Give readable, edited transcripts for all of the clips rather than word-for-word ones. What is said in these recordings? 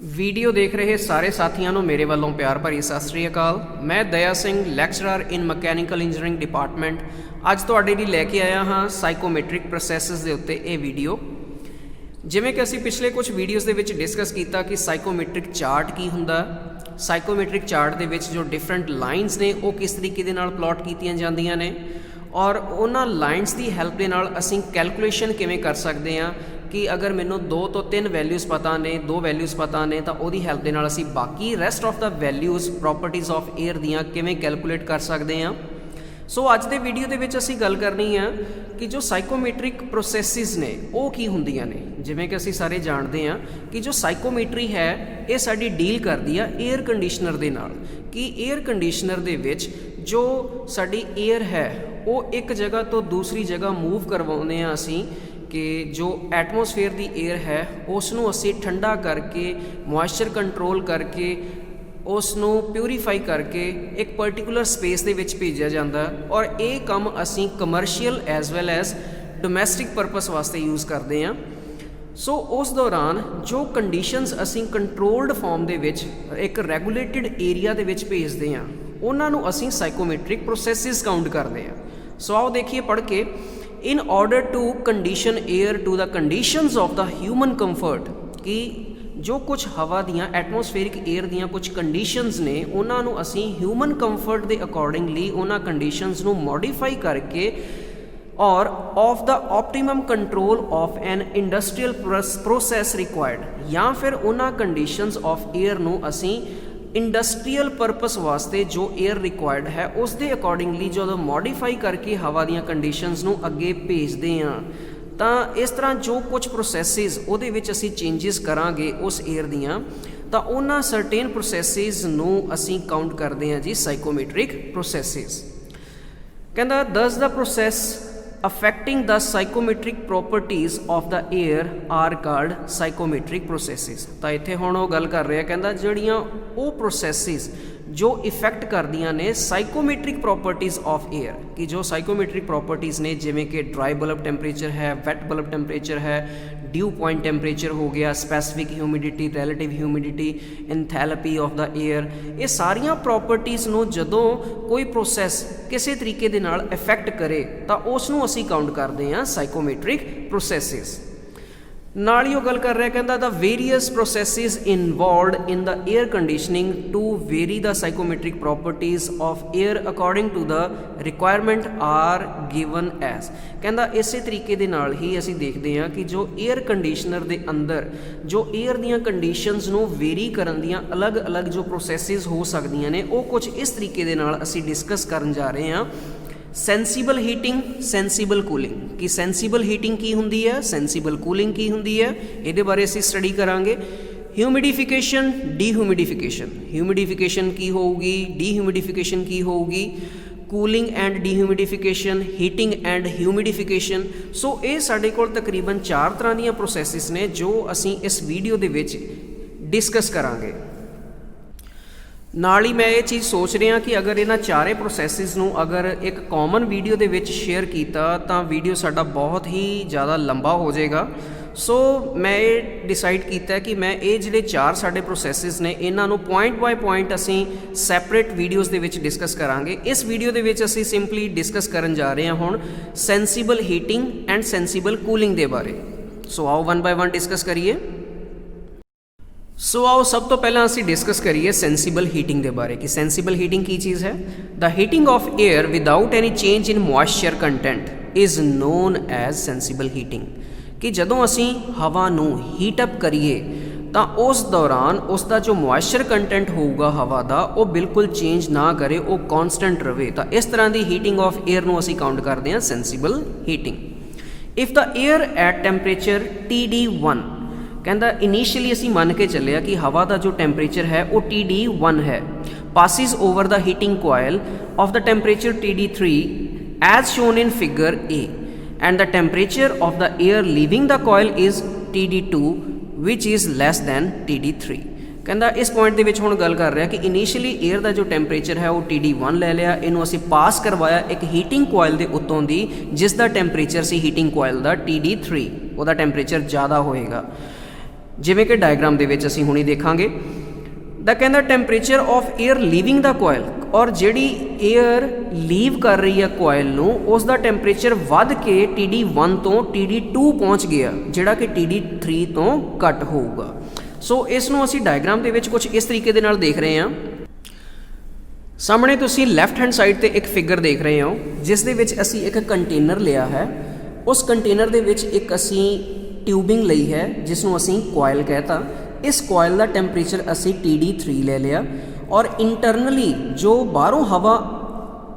Video ਦੇਖ ਰਹੇ ਸਾਰੇ ਸਾਥੀਆਂ ਨੂੰ ਮੇਰੇ ਵੱਲੋਂ ਪਿਆਰ ਭਰੀ ਸਤਿ ਸ੍ਰੀ ਅਕਾਲ। ਮੈਂ ਦਇਆ ਸਿੰਘ ਲੈਕਚਰਰ ਇਨ ਮਕੈਨੀਕਲ ਇੰਜੀਨੀਅਰਿੰਗ ਡਿਪਾਰਟਮੈਂਟ ਅੱਜ ਤੁਹਾਡੇ ਲਈ ਲੈ ਕੇ ਆਇਆ ਹਾਂ ਸਾਈਕੋਮੈਟ੍ਰਿਕ ਪ੍ਰੋਸੈਸਿਸ ਦੇ ਉੱਤੇ ਇਹ ਵੀਡੀਓ। ਜਿਵੇਂ ਕਿ ਅਸੀਂ ਪਿਛਲੇ ਕੁਝ ਵੀਡੀਓਜ਼ ਦੇ ਵਿੱਚ ਡਿਸਕਸ ਕੀਤਾ ਕਿ ਸਾਈਕੋਮੈਟ੍ਰਿਕ ਚਾਰਟ ਕੀ ਹੁੰਦਾ। ਸਾਈਕੋਮੈਟ੍ਰਿਕ ਚਾਰਟ ਦੇ ਵਿੱਚ ਜੋ ਡਿਫਰੈਂਟ ਲਾਈਨਸ ਨੇ ਉਹ ਕਿਸ ਤਰੀਕੇ ਦੇ ਨਾਲ ਪਲਾਟ ਕੀਤੀਆਂ ਜਾਂਦੀਆਂ ਨੇ ਔਰ ਉਹਨਾਂ ਲਾਈਨਸ ਦੀ ਹੈਲਪ ਦੇ ਨਾਲ ਅਸੀਂ ਕੈਲਕੂਲੇਸ਼ਨ ਕਿਵੇਂ ਕਰ ਸਕਦੇ ਹਾਂ कि अगर मैनू 2 तो 3 वैल्यूज़ पता ने 2 वैल्यूज़ पता ने तो वो हैल्प के नाल असी बाकी rest of the values properties of air दियाँ किवें कैलकुलेट कर सकते हैं। सो अज के वीडियो के विच असी गल करनी है कि जो साइकोमैट्रिक प्रोसैसिस ने वो की हुंदियां ने। जिवें कि असी सारे जानते हैं कि जो साइकोमैट्री है ये साडी डील करती है एयर कंडीशनर दे नाल कि एयर कंडीशनर दे विच जो साडी एयर है वो एक जगह तो दूसरी जगह मूव करवाउने हैं असी कि जो एटमोसफेयर की एयर है उसनों असी ठंडा करके मॉइस्चर कंट्रोल करके उसनों प्यूरीफाई करके एक पर्टिकुलर स्पेस दे विच भेजा जाता और ये काम असी commercial as well as domestic purpose वास्ते यूज़ करते हैं। सो उस दौरान जो कंडीशनस असी कंट्रोल्ड फॉर्म दे विच एक रैगूलेटिड एरिया दे विच भेजते हैं उन्होंने असी साइकोमैट्रिक प्रोसैसिस काउंट करते हैं। सो आओ देखिए पढ़ के in order to condition air to the conditions of the human comfort कि जो कुछ हवा दियाँ एटमोसफेरिक एयर दियाँ कुछ कंडीशनस ने उन्होंने असी ह्यूमन कंफर्ट के अकॉर्डिंगली उन्होंने कंडीशनस नू मॉडिफाई करके और of the optimum control of an industrial process required या फिर उन्होंने कंडीशनस ऑफ एयर नू असी इंडस्ट्रीयल परपस वास्ते जो एयर रिक्वायर्ड है उस दे अकॉर्डिंगली जो मॉडिफाई करके हवा दियाँ कंडीशनस नू अगे भेजते हैं तो इस तरह जो कुछ प्रोसैसिस उहदे विच असी चेंजिस करांगे उस एयर दियाँ तो उन्हां सर्टेन प्रोसैसिस नू असी काउंट करते हैं जी साइकोमैट्रिक प्रोसैसिस। कहंदा दस the process affecting the psychometric properties of the air are called psychometric processes। तो इत्थे हुण वो गल कर रहा कहंदा जिहड़ियां वो प्रोसैसिस जो इफेक्ट करदियां ने साइकोमैट्रिक प्रॉपर्टीज़ ऑफ एयर कि जो साइकोमैट्रिक प्रॉपर्टीज़ ने जिवें कि ड्राई बल्ब टैंपरेचर है, वैट बल्ब टैंपरेचर है, ड्यू पॉइंट टैंपरेचर हो गया, specific humidity, relative humidity, enthalpy of the air, ये सारियां प्रॉपर्टीज़ नूं जदों कोई प्रोसैस किसी तरीके दे नाल इफेक्ट करे तो उसनूं असी काउंट करते हैं साइकोमैट्रिक प्रोसैसिस। नाल ही गल कर रहा कहता the various processes involved in the air conditioning to vary the psychometric properties of air according to the requirement are given as. कहता इस तरीके दे नाल ही असी देखते हैं कि जो एयर कंडीशनर दे अंदर जो एयर दियाँ कंडीशनस नू वेरी करन दियाँ अलग अलग जो प्रोसैसिस हो सकदियां ने वो कुछ इस तरीके दे नाल असी डिस्कस करन जा रहे हैं। सेंसीबल हीटिंग, सेंसीबल कूलिंग कि सेंसीबल हीटिंग की हुंदी है, सेंसीबल कूलिंग की हुंदी है, ये बारे असीं स्टडी करांगे। ह्यूमिडिफिकेशन, डीह्यूमिडिफिकेशन, ह्यूमिडिफिकेशन की होगी, डीह्यूमिडिफिकेशन की होगी, cooling and dehumidification, heating and humidification. So ये साडे कोल तकरीबन 4 तरह दीयां प्रोसैसिस ने जो असीं इस वीडियो दे विच डिस्कस करांगे। नाल ही मैं ये चीज़ सोच रहा कि अगर इन्हां चारे प्रोसैसिस नूं अगर एक कॉमन वीडियो दे विच शेयर कीता तां वीडियो साडा बहुत ही ज़्यादा लंबा हो जाएगा। सो मैं ये डिसाइड किया कि मैं ये जिहड़े 4 साडे प्रोसैसिस ने इन्हां नूं पॉइंट बाय पॉइंट असीं सैपरेट वीडियोज़ दे विच डिस्कस करांगे। इस वीडियो दे विच असीं सिंपली डिस्कस करन जा रहे हैं हुण सेंसीबल हीटिंग एंड सेंसीबल कूलिंग दे बारे। सो आओ वन बाय वन डिस्कस करिए। सो आओ सब तो पहला असी डिस्कस करिए सेंसीबल हीटिंग के बारे कि सेंसीबल हीटिंग की चीज़ है। The heating of air without any change in moisture content is known as sensible heating कि जदों असी हवा नूं हीटअप करिए तो उस दौरान उसका जो मॉइस्चर कंटेंट होगा हवा का वो बिल्कुल चेंज ना करे, वो कॉन्सटेंट रहे। तो इस तरह की हीटिंग ऑफ एयर नूं असी काउंट करते हैं sensible heating. If the air at temperature TD1 कहता इनीशियली असी मन के चलिया कि हवा का जो टैंपरेचर है वो TD1 है, passes over the heating coil of the temperature TD3 as shown in figure A and the temperature of the air leaving the coil is TD2 which is less than TD3। कहता इस point के हुण गल कर रहा कि इनीशियली air का जो टैंपरेचर है वो TD1 ले लिया, इनू असी पास करवाया एक हीटिंग कॉयल के उत्तों दी जिसका टैंपरेचर सी हीटिंग कॉयल का TD3, वह टैंपरेचर ज़्यादा होएगा। ਜਿਵੇਂ ਕਿ ਡਾਇਗਰਾਮ ਦੇ ਵਿੱਚ ਅਸੀਂ ਹੁਣੀ ਦੇਖਾਂਗੇ। ਦਾ ਕਹਿੰਦਾ ਟੈਂਪਰੇਚਰ ਆਫ 에ਅਰ ਲੀਵਿੰਗ ਦਾ ਕੋਇਲ, ਔਰ ਜਿਹੜੀ 에ਅਰ ਲੀਵ ਕਰ ਰਹੀ ਹੈ ਕੋਇਲ ਨੂੰ, ਉਸ ਦਾ ਟੈਂਪਰੇਚਰ ਵੱਧ ਕੇ TD1 ਤੋਂ TD2 ਪਹੁੰਚ ਗਿਆ, ਜਿਹੜਾ ਕਿ TD3 ਤੋਂ ਘੱਟ ਹੋਊਗਾ। ਸੋ ਇਸ ਨੂੰ ਅਸੀਂ ਡਾਇਗਰਾਮ ਦੇ ਵਿੱਚ ਕੁਝ ਇਸ ਤਰੀਕੇ ਦੇ ਨਾਲ ਦੇਖ ਰਹੇ ਹਾਂ। ਸਾਹਮਣੇ ਤੁਸੀਂ ਲੈਫਟ ਹੈਂਡ ਸਾਈਡ ਤੇ ਇੱਕ ਫਿਗਰ ਦੇਖ ਰਹੇ ਹੋ, ਜਿਸ ਦੇ ਵਿੱਚ ਅਸੀਂ ਇੱਕ ਕੰਟੇਨਰ ਲਿਆ ਹੈ। ਉਸ ਕੰਟੇਨਰ ਦੇ ਵਿੱਚ ਇੱਕ ਅਸੀਂ ਟਿਊਬਿੰਗ ਲਈ ਹੈ, ਜਿਸ ਨੂੰ ਅਸੀਂ ਕੋਇਲ ਕਹਿਤਾ। ਇਸ ਕੋਇਲ ਦਾ ਟੈਂਪਰੇਚਰ ਅਸੀਂ TD3 ਲੈ ਲਿਆ, ਔਰ ਇੰਟਰਨਲੀ ਜੋ ਬਾਹਰੋਂ ਹਵਾ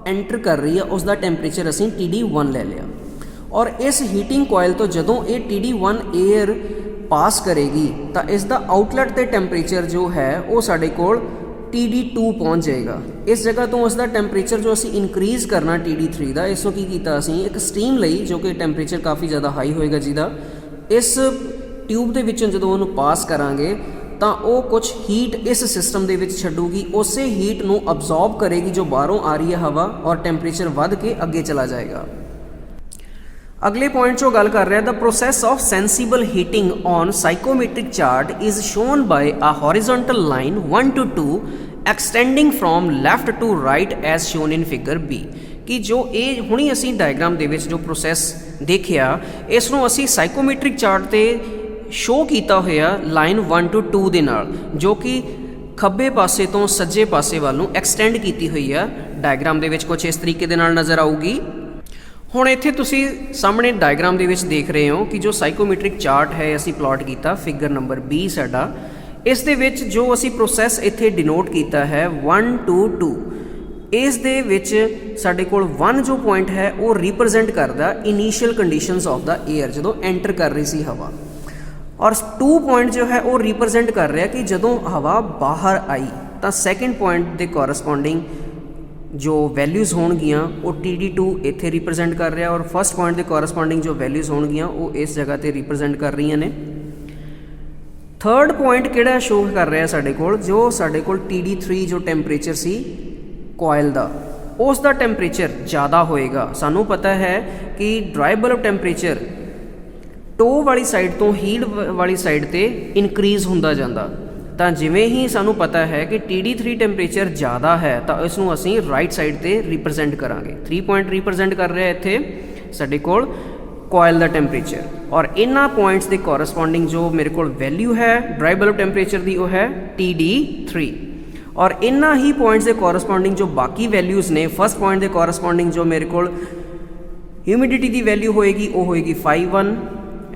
ਐਂਟਰ ਕਰ ਰਹੀ ਹੈ ਉਸ ਦਾ ਟੈਂਪਰੇਚਰ ਅਸੀਂ TD1 ਲੈ ਲਿਆ। ਔਰ ਇਸ ਹੀਟਿੰਗ ਕੋਇਲ ਤੋਂ ਜਦੋਂ ਇਹ TD1 에ਅਰ ਪਾਸ ਕਰੇਗੀ ਤਾਂ ਇਸ ਦਾ ਆਊਟਲੈਟ ਤੇ ਟੈਂਪਰੇਚਰ ਜੋ ਹੈ ਉਹ ਸਾਡੇ ਕੋਲ TD2 ਪਹੁੰਚ ਜਾਏਗਾ। ਇਸ ਜਗ੍ਹਾ ਤੋਂ ਉਸ ਦਾ ਟੈਂਪਰੇਚਰ ਜੋ ਅਸੀਂ ਇਨਕਰੀਜ਼ ਕਰਨਾ TD3 ਦਾ, ਇਸ ਨੂੰ ਕੀ ਕੀਤਾ ਅਸੀਂ ਇੱਕ ਸਟੀਮ ਲਈ, ਜੋ ਕਿ ਟੈਂਪਰੇਚਰ ਕਾਫੀ ਜ਼ਿਆਦਾ ਹਾਈ ਹੋਏਗਾ, ਜਿਹਦਾ ਇਸ ਟਿਊਬ ਦੇ ਵਿੱਚੋਂ ਜਦੋਂ ਉਹਨੂੰ ਪਾਸ ਕਰਾਂਗੇ ਤਾਂ ਉਹ ਕੁਝ ਹੀਟ ਇਸ ਸਿਸਟਮ ਦੇ ਵਿੱਚ ਛੱਡੂਗੀ, ਉਸੇ ਹੀਟ ਨੂੰ ਅਬਜ਼ੌਰਬ ਕਰੇਗੀ ਜੋ ਬਾਹਰੋਂ ਆ ਰਹੀ ਹੈ ਹਵਾ, ਔਰ ਟੈਂਪਰੇਚਰ ਵੱਧ ਕੇ ਅੱਗੇ ਚਲਾ ਜਾਏਗਾ। ਅਗਲੇ ਪੁਆਇੰਟ 'ਚੋਂ ਗੱਲ ਕਰ ਰਿਹਾ, ਦਾ process of sensible heating on psychrometric chart is shown by a horizontal line 1 to 2 extending from left to right as shown in figure B। ਕਿ ਜੋ ਇਹ ਹੁਣੀ ਅਸੀਂ ਡਾਇਗਰਾਮ ਦੇ ਵਿੱਚ ਜੋ ਪ੍ਰੋਸੈਸ ਦੇਖਿਆ, ਇਸ ਨੂੰ ਅਸੀਂ ਸਾਈਕੋਮੈਟ੍ਰਿਕ ਚਾਰਟ 'ਤੇ ਸ਼ੋਅ ਕੀਤਾ ਹੋਇਆ ਲਾਈਨ 1 to 2 ਦੇ ਨਾਲ, ਜੋ ਕਿ ਖੱਬੇ ਪਾਸੇ ਤੋਂ ਸੱਜੇ ਪਾਸੇ ਵੱਲ ਨੂੰ ਐਕਸਟੈਂਡ ਕੀਤੀ ਹੋਈ ਆ। ਡਾਇਗਰਾਮ ਦੇ ਵਿੱਚ ਕੁਝ ਇਸ ਤਰੀਕੇ ਦੇ ਨਾਲ ਨਜ਼ਰ ਆਊਗੀ। ਹੁਣ ਇੱਥੇ ਤੁਸੀਂ ਸਾਹਮਣੇ ਡਾਇਗਰਾਮ ਦੇ ਵਿੱਚ ਦੇਖ ਰਹੇ ਹੋ ਕਿ ਜੋ ਸਾਈਕੋਮੈਟ੍ਰਿਕ ਚਾਰਟ ਹੈ ਅਸੀਂ ਪਲਾਟ ਕੀਤਾ, ਫਿਗਰ ਨੰਬਰ B ਸਾਡਾ। ਇਸ ਦੇ ਵਿੱਚ ਜੋ ਅਸੀਂ ਪ੍ਰੋਸੈਸ ਇੱਥੇ ਡਿਨੋਟ ਕੀਤਾ ਹੈ 1 to 2, ਇਸ ਦੇ ਵਿੱਚ ਸਾਡੇ ਕੋਲ 1 ਜੋ ਪੁਆਇੰਟ ਹੈ ਉਹ ਰਿਪਰੈਜ਼ੈਂਟ ਕਰਦਾ initial conditions of the air, ਜਦੋਂ ਐਂਟਰ ਕਰ ਰਹੀ ਸੀ ਹਵਾ, ਔਰ 2 ਪੁਆਇੰਟ ਜੋ ਹੈ ਉਹ ਰਿਪਰੈਜ਼ੈਂਟ ਕਰ ਰਿਹਾ ਕਿ ਜਦੋਂ ਹਵਾ ਬਾਹਰ ਆਈ। ਤਾਂ ਸੈਕਿੰਡ ਪੁਆਇੰਟ ਦੇ ਕੋਰਸਪੋਂਡਿੰਗ ਜੋ ਵੈਲਿਊਜ਼ ਹੋਣਗੀਆਂ ਉਹ TD2 ਇੱਥੇ ਰਿਪਰੈਜ਼ੈਂਟ ਕਰ ਰਿਹਾ, ਔਰ ਫਸਟ ਪੁਆਇੰਟ ਦੇ ਕੋਰਸਪੋਂਡਿੰਗ ਜੋ ਵੈਲਿਊਜ਼ ਹੋਣਗੀਆਂ ਉਹ ਇਸ ਜਗ੍ਹਾ ਤੇ ਰਿਪਰੈਜ਼ੈਂਟ ਕਰ ਰਹੀਆਂ ਨੇ। ਥਰਡ ਪੁਆਇੰਟ ਕਿਹੜਾ ਸ਼ੋਅ ਕਰ ਰਿਹਾ ਸਾਡੇ ਕੋਲ, ਜੋ ਸਾਡੇ ਕੋਲ TD3 ਜੋ ਟੈਂਪਰੇਚਰ ਸੀ ਕੋਇਲ ਦਾ, ਉਸ ਦਾ ਟੈਂਪਰੇਚਰ ਜ਼ਿਆਦਾ ਹੋਏਗਾ। ਸਾਨੂੰ ਪਤਾ ਹੈ ਕਿ ਡਰਾਈ ਬਲਬ ਟੈਂਪਰੇਚਰ ਟੋ ਵਾਲੀ ਸਾਈਡ ਤੋਂ ਹੀਟ ਵਾਲੀ ਸਾਈਡ ਤੇ ਇਨਕਰੀਜ਼ ਹੁੰਦਾ ਜਾਂਦਾ। ਤਾਂ ਜਿਵੇਂ ਹੀ ਸਾਨੂੰ ਪਤਾ ਹੈ ਕਿ TD3 ਟੈਂਪਰੇਚਰ ਜ਼ਿਆਦਾ ਹੈ ਤਾਂ ਇਸ ਨੂੰ ਅਸੀਂ ਰਾਈਟ ਸਾਈਡ ਤੇ ਰਿਪਰੈਜ਼ੈਂਟ ਕਰਾਂਗੇ। 3 ਪੁਆਇੰਟ ਰਿਪਰੈਜ਼ੈਂਟ ਕਰ ਰਿਹਾ ਇੱਥੇ ਸਾਡੇ ਕੋਲ ਕੋਇਲ ਦਾ ਟੈਂਪਰੇਚਰ, ਔਰ ਇਹਨਾਂ ਪੁਆਇੰਟਸ ਦੇ ਕੋਰਸਪੋਂਡਿੰਗ ਜੋ ਮੇਰੇ ਕੋਲ ਵੈਲਿਊ ਹੈ ਡਰਾਈ ਬਲਬ ਟੈਂਪਰੇਚਰ ਦੀ ਉਹ ਹੈ TD3, ਔਰ ਇਹਨਾਂ ਹੀ ਪੁਆਇੰਟਸ ਦੇ ਕੋਰਸਪੋਂਡਿੰਗ ਜੋ ਬਾਕੀ ਵੈਲਿਊਜ਼ ਨੇ, ਫਸਟ ਪੁਆਇੰਟ ਦੇ ਕੋਰਸਪੋਂਡਿੰਗ ਜੋ ਮੇਰੇ ਕੋਲ ਹਿਊਮਿਡਿਟੀ ਦੀ ਵੈਲਿਊ ਹੋਏਗੀ ਉਹ ਹੋਏਗੀ 5.1,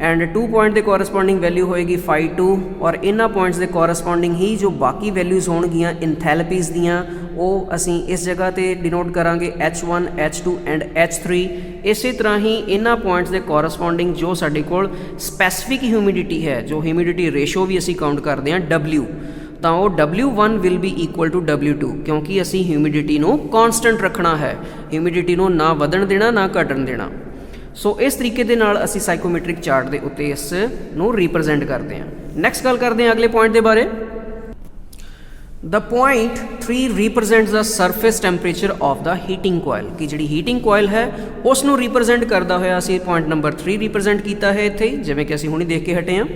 ਐਂਡ 2 ਪੁਆਇੰਟ ਦੇ ਕੋਰਸਪੋਂਡਿੰਗ ਵੈਲਿਊ ਹੋਏਗੀ 5.2, ਔਰ ਇਹਨਾਂ ਪੁਆਇੰਟਸ ਦੇ ਕੋਰਸਪੋਂਡਿੰਗ ਹੀ ਜੋ ਬਾਕੀ ਵੈਲਿਊਜ਼ ਹੋਣਗੀਆਂ ਇਨਥੈਲਪੀਜ਼ ਦੀਆਂ ਉਹ ਅਸੀਂ ਇਸ ਜਗ੍ਹਾ ਤੇ ਡਿਨੋਟ ਕਰਾਂਗੇ H1, H2 ਐਂਡ H3। ਇਸੇ ਤਰ੍ਹਾਂ ਹੀ ਇਹਨਾਂ ਪੁਆਇੰਟਸ ਦੇ ਕੋਰਸਪੋਂਡਿੰਗ ਜੋ ਸਾਡੇ ਕੋਲ ਸਪੈਸੀਫਿਕ ਹਿਊਮਿਡਿਟੀ ਹੈ, ਜੋ ਹਿਊਮਿਡਿਟੀ ਰੇਸ਼ੋ ਵੀ ਅਸੀਂ ਕਾਊਂਟ ਕਰਦੇ ਹਾਂ W, ਤਾਂ ਉਹ W1 will be equal to W2, ਕਿਉਂਕਿ ਅਸੀਂ ਹਿਊਮਿਡਿਟੀ ਨੂੰ ਕਾਂਸਟੈਂਟ ਰੱਖਣਾ ਹੈ, ਹਿਊਮਿਡਿਟੀ ਨੂੰ ਨਾ ਵਧਣ ਦੇਣਾ ਨਾ ਘਟਣ ਦੇਣਾ। ਸੋ ਇਸ ਤਰੀਕੇ ਦੇ ਨਾਲ ਅਸੀਂ ਸਾਈਕੋਮੈਟ੍ਰਿਕ ਚਾਰਟ ਦੇ ਉੱਤੇ ਇਸ ਨੂੰ ਰਿਪਰੈਜ਼ੈਂਟ ਕਰਦੇ ਹਾਂ। ਨੈਕਸਟ ਗੱਲ ਕਰਦੇ ਹਾਂ ਅਗਲੇ ਪੁਆਇੰਟ ਦੇ ਬਾਰੇ। The point 3 represents the surface temperature of the heating coil, ਕਿ ਜਿਹੜੀ ਹੀਟਿੰਗ ਕੋਇਲ ਹੈ ਉਸ ਨੂੰ ਰਿਪਰੈਜ਼ੈਂਟ ਕਰਦਾ ਹੋਇਆ ਅਸੀਂ ਪੁਆਇੰਟ ਨੰਬਰ 3 ਰਿਪਰੈਜ਼ੈਂਟ ਕੀਤਾ ਹੈ ਇੱਥੇ, ਜਿਵੇਂ ਕਿ ਅਸੀਂ ਹੁਣੇ ਦੇਖ ਕੇ ਹਟੇ ਹਾਂ।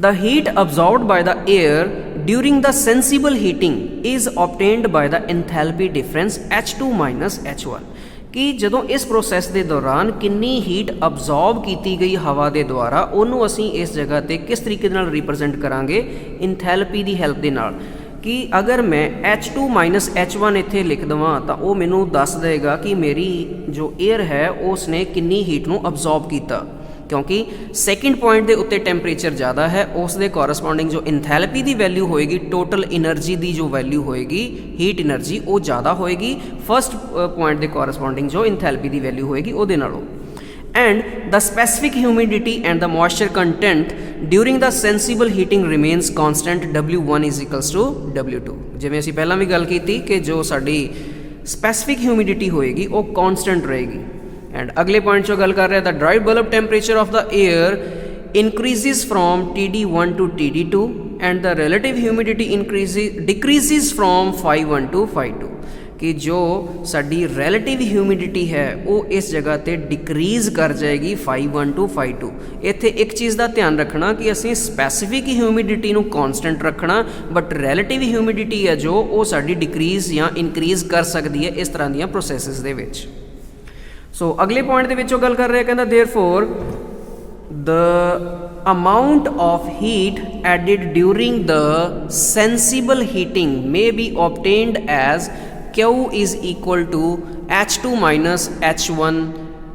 The heat absorbed by the air during the sensible heating is obtained by the enthalpy difference H2 minus H1, ਕਿ ਜਦੋਂ ਇਸ ਪ੍ਰੋਸੈਸ ਦੇ ਦੌਰਾਨ ਕਿੰਨੀ ਹੀਟ ਅਬਜ਼ੌਰਬ ਕੀਤੀ ਗਈ ਹਵਾ ਦੇ ਦੁਆਰਾ, ਉਹਨੂੰ ਅਸੀਂ ਇਸ ਜਗ੍ਹਾ ਤੇ ਕਿਸ ਤਰੀਕੇ ਦੇ ਨਾਲ ਰਿਪਰੈਜ਼ੈਂਟ ਕਰਾਂਗੇ ਇੰਥੈਲਪੀ ਦੀ ਹੈਲਪ ਦੇ ਨਾਲ। ਕਿ ਅਗਰ ਮੈਂ H2 ਮਾਈਨਸ H1 ਇੱਥੇ ਲਿਖ ਦੇਵਾਂ ਤਾਂ ਉਹ ਮੈਨੂੰ ਦੱਸ ਦੇਗਾ ਕਿ ਮੇਰੀ ਜੋ 에ਅਰ ਹੈ ਉਸ ਨੇ ਕਿੰਨੀ ਹੀਟ ਨੂੰ ਅਬਜ਼ੌਰਬ ਕੀਤਾ, ਕਿਉਂਕਿ ਸੈਕਿੰਡ ਪੁਆਇੰਟ ਦੇ ਉੱਤੇ ਟੈਂਪਰੇਚਰ ਜ਼ਿਆਦਾ ਹੈ, ਉਸ ਦੇ ਕੋਰਸਪੋਂਡਿੰਗ ਜੋ ਇੰਥੈਲਪੀ ਦੀ ਵੈਲਿਊ ਹੋਏਗੀ, ਟੋਟਲ એનર્ਜੀ ਦੀ ਜੋ ਵੈਲਿਊ ਹੋਏਗੀ ਹੀਟ એનર્ਜੀ, ਉਹ ਜ਼ਿਆਦਾ ਹੋਏਗੀ ਫਸਟ ਪੁਆਇੰਟ ਦੇ ਕੋਰਸਪੋਂਡਿੰਗ ਜੋ ਇੰਥੈਲਪੀ ਦੀ ਵੈਲਿਊ ਹੋਏਗੀ ਉਹਦੇ ਨਾਲੋਂ। and the specific humidity and the moisture content during the sensible heating remains constant, W1 is equals to W2। ਜਿਵੇਂ ਅਸੀਂ ਪਹਿਲਾਂ ਵੀ ਗੱਲ ਕੀਤੀ ਕਿ ਜੋ ਸਾਡੀ specific humidity ਹੋਏਗੀ ਉਹ constant ਰਹੇਗੀ। and ਅਗਲੇ ਪੁਆਇੰਟ 'ਚੋਂ ਗੱਲ ਕਰ ਰਿਹਾ, the dry bulb temperature of the air increases from TD1 to TD2 and the relative humidity decreases from 5.1 to 5.2। कि जो साडी रैलेटिव ह्यूमिडिटी है वो इस जगह ते डिक्रीज़ कर जाएगी φ1 to φ2। इत्थे एक चीज़ का ध्यान रखना कि असीं स्पैसीफिक ह्यूमिडिटी नूं कॉन्सटेंट रखना, बट रैलेटिव ह्यूमिडिटी है जो वो साडी डिक्रीज़ या इनक्रीज़ कर सकती है इस तरह दीयां प्रोसैसिस दे विच। सो अगले पॉइंट दे विचों गल कर रहे हैं, कहंदा therefore the amount of heat added during the sensible heating may be obtained as Q is equal to H2 minus H1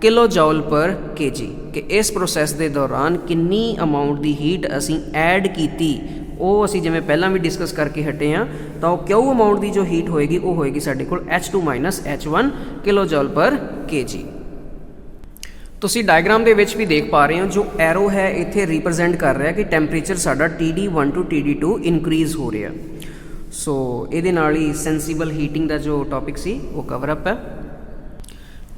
kilojoule पर kg कि इस प्रोसैस के दौरान किन्नी अमाउंट की हीट असी ऐड की वो असी जिवें पहलां भी डिस्कस करके हटे हैं, तो क्यू अमाउंट की जो हीट होएगी वो होएगी साडे कोल H2 माइनस H1 किलोजूल पर kg। तुसी डायग्राम दे विच भी देख पा रहे हो जो एरो है इत्थे रिप्रजेंट कर रहा है कि टैंपरेचर साडा TD1 टू TD2 इनक्रीज़ हो रहा है। सो इहदे नाल ही सेंसीबल हीटिंग का जो टॉपिक सी वो कवर अप है।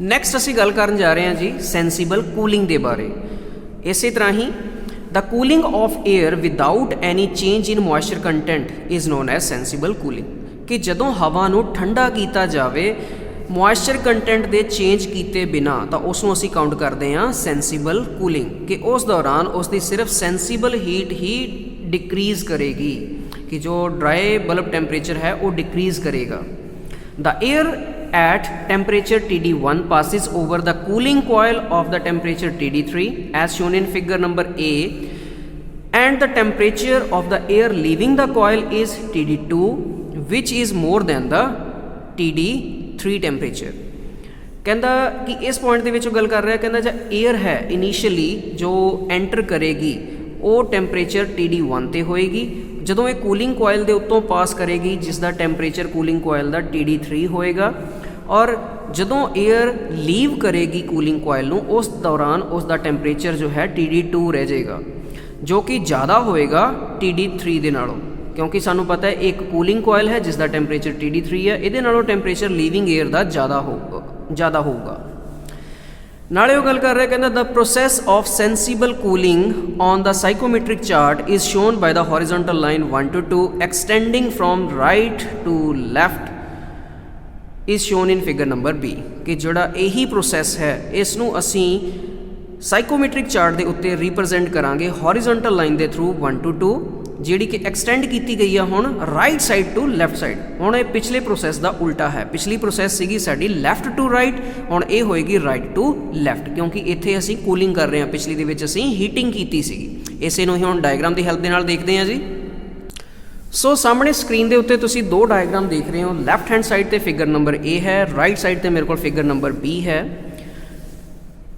नैक्सट असी गल करन जा रहे हैं जी सेंसीबल कूलिंग के बारे। इस तरह ही the cooling of air without any change in moisture content is known as sensible cooling कि जदों हवा नूं ठंडा किया जाए मॉइस्चर कंटेंट दे चेंज किए बिना तो उसनों असी काउंट करते हैं सेंसीबल कूलिंग कि उस दौरान उसकी सिर्फ सेंसीबल हीट ही डिक्रीज़ करेगी कि जो ड्राई बल्ब टेम्परेचर है वो डिक्रीज़ करेगा। The air at temperature TD1 passes over the cooling coil of the temperature TD3 as shown in figure number A, and the temperature of the air leaving the coil is TD2 which is more than the TD3 temperature. कहता कि इस point के गल कर रहा है, कहता जो एयर है इनिशियली जो एंटर करेगी वो टैंपरेचर TD1 ते होएगी, जदों ये कूलिंग कोयल के उत्तों पास करेगी जिसका टैंपरेचर कूलिंग कोयल का TD3 होएगा, और जदों एयर लीव करेगी कूलिंग कोयल नूं उस दौरान उसका टैंपरेचर जो है TD2 रह जाएगा जो कि ज़्यादा होएगा TD3 दे नालों, क्योंकि सानू पता है एक कूलिंग कोयल है जिसका टैंपरेचर TD3 है, इहदे नालों टैंपरेचर लीविंग एयर का ज़्यादा होगा। नाले वो गल कर रहे कहना the process of sensible cooling on the psychrometric chart is shown by the horizontal line 1 to 2 extending from right to left is shown in figure number B कि जोड़ा यही प्रोसैस है इसनू असी साइकोमेट्रिक चार्ट के उत्ते रिप्रजेंट करांगे horizontal line के through 1 to 2 जिहड़ी कि एक्सटेंड की गई है हुण right side to left side. हुण ये पिछले प्रोसैस का उल्टा है, पिछली प्रोसैस सीगी साडी लैफ्ट टू राइट, हुण ये होएगी राइट टू लैफ्ट, क्योंकि इत्थे असी कूलिंग कर रहे हैं, पिछली दे विच असी हीटिंग कीती सीगी। इसे नूं ही हुण डायग्राम की हेल्प दे नाल देखते हैं जी। सो सामने स्क्रीन के उत्ते तुसी दो डायग्राम देख रहे हो, लैफ्ट हैंड साइड ते फिगर नंबर A है, राइट साइड ते मेरे को फिगर नंबर B है।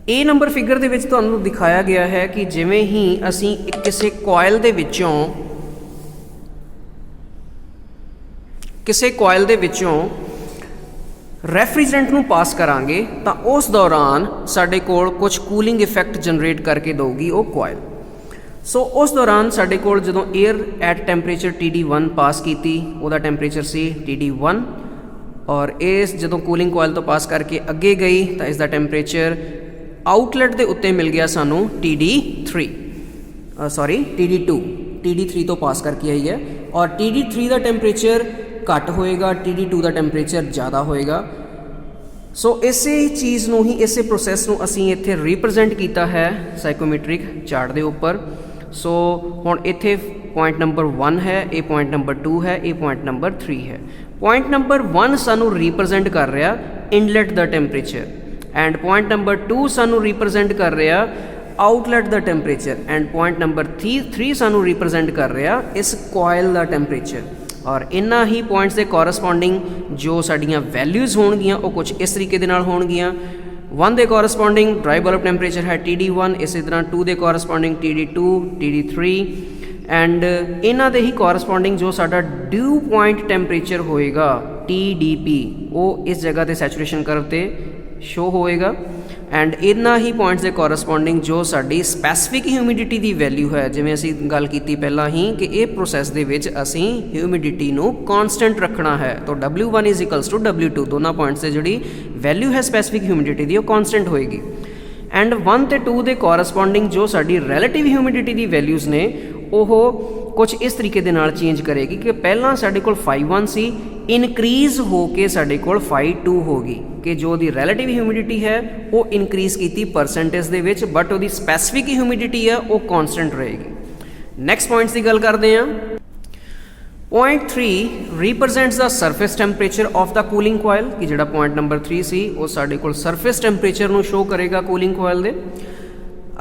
A नंबर फिगर दे विच तुहानूं दिखाया गया है कि जिवें ही असी किसी कोयल दे विचों किसी कोयल दे विचों रैफ्रिजरेंट नूं पास करांगे तो उस दौरान साडे कोल कुछ कूलिंग इफैक्ट जनरेट करके देगी वो कोयल। सो उस दौरान साडे कोल जदों एयर एट टैंपरेचर TD1 पास की उहदा टैंपरेचर सी TD1, और इस जदों कूलिंग कोयल तो पास करके अगे गई तो इसका टैंपरेचर आउटलैट के उत्ते मिल गया सानू TD2 TD3 तो पास करके आई है, और TD3 का टैंपरेचर घट होएगा, TD2 का टैंपरेचर ज़्यादा होएगा। सो इसे चीज़ नूं ही इसे प्रोसैस नूं असीं इत्थे रिप्रजेंट किया है साइकोमेट्रिक चार्ट के उपर। सो हुण इत्थे पॉइंट नंबर 1 है, ये पॉइंट नंबर 2 है, ये पॉइंट नंबर 3 है। पॉइंट नंबर 1 सानू रिप्रजेंट कर रहा inlet the temperature, and point number 2 सानू रिप्रजेंट कर रहा outlet the temperature, and point number 3 सानू रिप्रजेंट कर रहा इस कोयल का टैंपरेचर। और इन्ना ही पॉइंट्स के कॉरस्पॉन्डिंग जो साड़ियाँ वैल्यूज़ होणगियां वो कुछ इस तरीके दे नाल होणगियां। 1 के कॉरस्पॉन्डिंग ड्राई बल्ब टैंपरेचर है TD1, इस तरह 2 के कॉरस्पॉन्डिंग TD2 TD3, एंड इन्हां दे ही कॉरस्पॉन्डिंग जो साडा ड्यू पॉइंट टैंपरेचर होएगा TDP वो इस जगह ते सैचुरेशन कर्व ते शो होएगा, एंड इन्ना ही पॉइंट्स के कॉरस्पॉन्डिंग जो साडी स्पैसीफिक ह्यूमिडिटी की वैल्यू है, जिवें असी गल कीती पहला ही कि ये प्रोसैस दे विच असी ह्यूमिडिटी नूं कॉन्सटेंट रखना है, तो W1 is equals to W2 दोनों पॉइंट्स से जिहड़ी वैल्यू है स्पैसीफिक ह्यूमिडिटी की वो कॉन्सटेंट होएगी। एंड 1 ते 2 के कॉरस्पॉन्डिंग जो साडी रैलेटिव ह्यूमिडिटी की वैल्यूज़ ने ओह ਕੁਝ ਇਸ ਤਰੀਕੇ ਦੇ ਨਾਲ ਚੇਂਜ ਕਰੇਗੀ ਕਿ ਪਹਿਲਾਂ ਸਾਡੇ ਕੋਲ φ1 ਸੀ, ਇਨਕਰੀਜ਼ ਹੋ ਕੇ ਸਾਡੇ ਕੋਲ φ2 ਹੋ ਗਈ ਕਿ ਜੋ ਉਹਦੀ ਰਿਲੇਟਿਵ ਹਿਊਮਿਡਿਟੀ ਹੈ ਉਹ ਇਨਕਰੀਜ਼ ਕੀਤੀ ਪਰਸੈਂਟੇਜ ਦੇ ਵਿੱਚ, ਬਟ ਉਹਦੀ ਸਪੈਸੀਫਿਕ ਹਿਊਮਿਡਿਟੀ ਹੈ ਉਹ ਕੌਨਸਟੈਂਟ ਰਹੇਗੀ। ਨੈਕਸਟ ਪੁਆਇੰਟਸ ਦੀ ਗੱਲ ਕਰਦੇ ਹਾਂ। Point 3 represents the surface temperature of the cooling coil कि ਜਿਹੜਾ point number 3 ਸੀ ਉਹ ਸਾਡੇ ਕੋਲ surface temperature ਨੂੰ show ਕਰੇਗਾ cooling coil ਦੇ।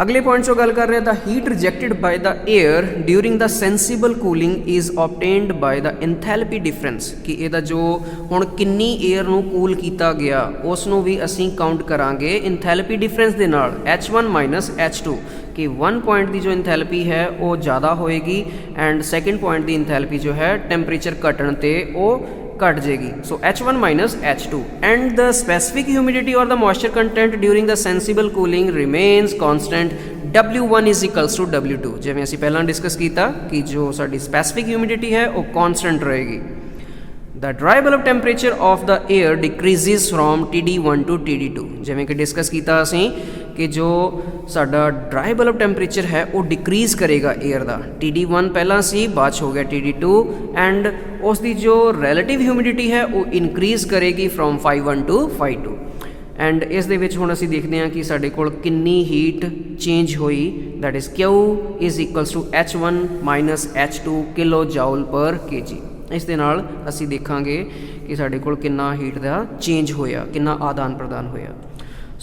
ਅਗਲੇ ਪੁਆਇੰਟ 'ਚੋਂ ਗੱਲ ਕਰ ਰਹੇ ਤਾਂ heat rejected by the air during the sensible cooling is obtained by the enthalpy difference ਕਿ ਇਹਦਾ ਜੋ ਹੁਣ ਕਿੰਨੀ 에ਅਰ ਨੂੰ ਕੂਲ ਕੀਤਾ ਗਿਆ ਉਸ ਨੂੰ ਵੀ ਅਸੀਂ ਕਾਊਂਟ ਕਰਾਂਗੇ enthalpy difference ਦੇ ਨਾਲ H1 H2 कि 1 पॉइंट की जो इंथैल्पी है वो ज़्यादा होएगी एंड सैकेंड पॉइंट की इंथैल्पी जो है टैंपरेचर घटन ते वो घट जाएगी। So H1 H2 and the specific humidity और the moisture content during the sensible cooling remains constant W1 is equals to W2 जिवें असीं पहलां डिस्कस किया कि जो साडी स्पैसिफिक ह्यूमिडिटी है वो कॉन्सटेंट रहेगी। The dry bulb temperature of the air decreases from TD1 to TD2 जिवें कि डिस्कस किया असीं कि जो साडा ड्राई बल्ब टैंपरेचर है वो डिक्रीज़ करेगा एयर का TD1 पहला सी बाद हो गया TD2 एंड उसकी जो रिलेटिव ह्यूमिडिटी है वो इनक्रीज़ करेगी फ्रॉम φ1 टू φ2 एंड इस दे विच हुण असीं देखते हैं कि साडे कोल किन्नी हीट चेंज हुई that is Q is equals to H1 H2 kilo joule per kg। इस दे नाल असीं देखांगे कि साडे कोल किन्ना हीट का चेंज होया, किन्ना आदान प्रदान होया।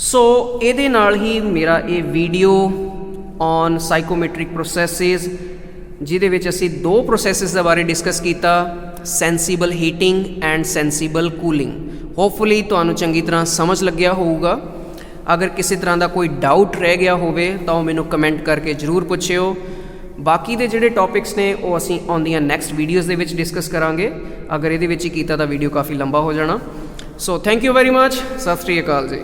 सो ਇਹਦੇ ਨਾਲ ਹੀ ਮੇਰਾ ਇਹ ਵੀਡੀਓ ਔਨ ਸਾਈਕੋਮੈਟ੍ਰਿਕ ਪ੍ਰੋਸੈਸਿਸ ਜਿਹਦੇ ਵਿੱਚ ਅਸੀਂ ਦੋ ਪ੍ਰੋਸੈਸਿਸ ਦੇ ਬਾਰੇ ਡਿਸਕਸ ਕੀਤਾ, sensible heating and sensible cooling. Hopefully ਤੁਹਾਨੂੰ ਚੰਗੀ ਤਰ੍ਹਾਂ ਸਮਝ ਲੱਗਿਆ ਹੋਊਗਾ। ਅਗਰ ਕਿਸੇ ਤਰ੍ਹਾਂ ਦਾ ਕੋਈ ਡਾਊਟ ਰਹਿ ਗਿਆ ਹੋਵੇ ਤਾਂ ਉਹ ਮੈਨੂੰ ਕਮੈਂਟ ਕਰਕੇ ਜ਼ਰੂਰ ਪੁੱਛਿਓ। ਬਾਕੀ ਦੇ ਜਿਹੜੇ ਟੌਪਿਕਸ ਨੇ ਉਹ ਅਸੀਂ ਆਉਂਦੀਆਂ ਨੈਕਸਟ ਵੀਡੀਓਜ਼ ਦੇ ਵਿੱਚ ਡਿਸਕਸ ਕਰਾਂਗੇ। ਅਗਰ ਇਹਦੇ ਵਿੱਚ ਹੀ ਕੀਤਾ ਤਾਂ ਵੀਡੀਓ ਕਾਫੀ ਲੰਬਾ ਹੋ ਜਾਣਾ। So thank you very much. ਸਤਿ ਸ਼੍ਰੀ ਅਕਾਲ ਜੀ।